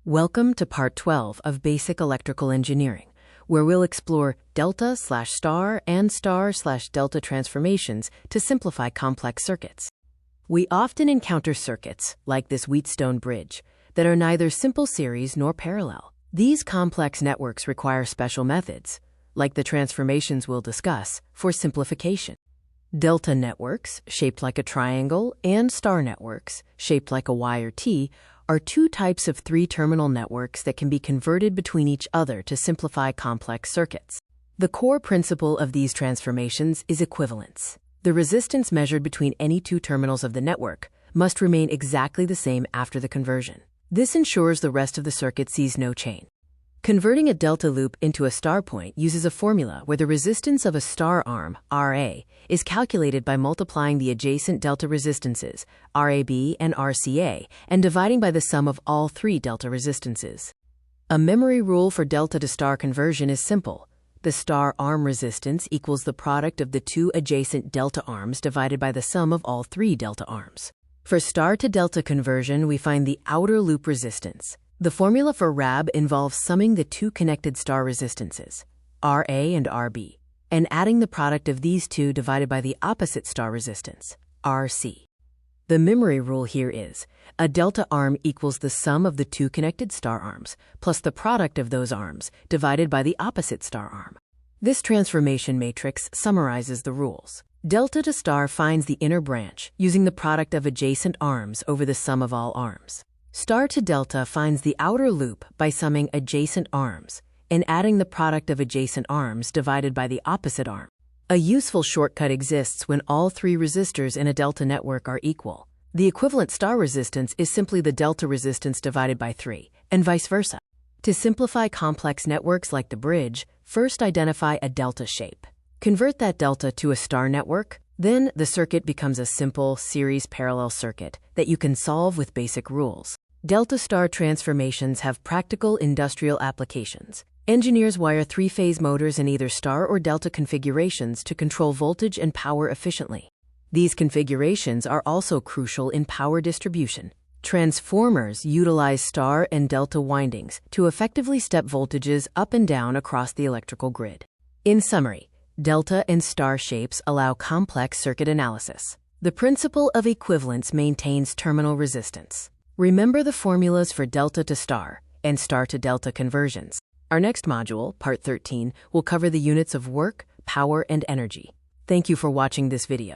Welcome to Part 12 of Basic Electrical Engineering, where we'll explore delta/star and star/delta transformations to simplify complex circuits. We often encounter circuits, like this Wheatstone bridge, that are neither simple series nor parallel. These complex networks require special methods, like the transformations we'll discuss, for simplification. Delta networks, shaped like a triangle, and star networks, shaped like a Y or T, are two types of three-terminal networks that can be converted between each other to simplify complex circuits. The core principle of these transformations is equivalence. The resistance measured between any two terminals of the network must remain exactly the same after the conversion. This ensures the rest of the circuit sees no change. Converting a delta loop into a star point uses a formula where the resistance of a star arm, Ra, is calculated by multiplying the adjacent delta resistances, Rab and Rca, and dividing by the sum of all three delta resistances. A memory rule for delta to star conversion is simple. The star arm resistance equals the product of the two adjacent delta arms divided by the sum of all three delta arms. For star to delta conversion, we find the outer loop resistance. The formula for Rab involves summing the two connected star resistances, Ra and Rb, and adding the product of these two divided by the opposite star resistance, Rc. The memory rule here is, a delta arm equals the sum of the two connected star arms, plus the product of those arms, divided by the opposite star arm. This transformation matrix summarizes the rules. Delta to star finds the inner branch, using the product of adjacent arms over the sum of all arms. Star to delta finds the outer loop by summing adjacent arms and adding the product of adjacent arms divided by the opposite arm. A useful shortcut exists when all three resistors in a delta network are equal. The equivalent star resistance is simply the delta resistance divided by 3, and vice versa. To simplify complex networks like the bridge, first identify a delta shape. Convert that delta to a star network, then the circuit becomes a simple series parallel circuit that you can solve with basic rules. Delta-star transformations have practical industrial applications. Engineers wire three-phase motors in either star or delta configurations to control voltage and power efficiently. These configurations are also crucial in power distribution. Transformers utilize star and delta windings to effectively step voltages up and down across the electrical grid. In summary, delta and star shapes allow complex circuit analysis. The principle of equivalence maintains terminal resistance. Remember the formulas for delta to star and star to delta conversions. Our next module, Part 13, will cover the units of work, power, and energy. Thank you for watching this video.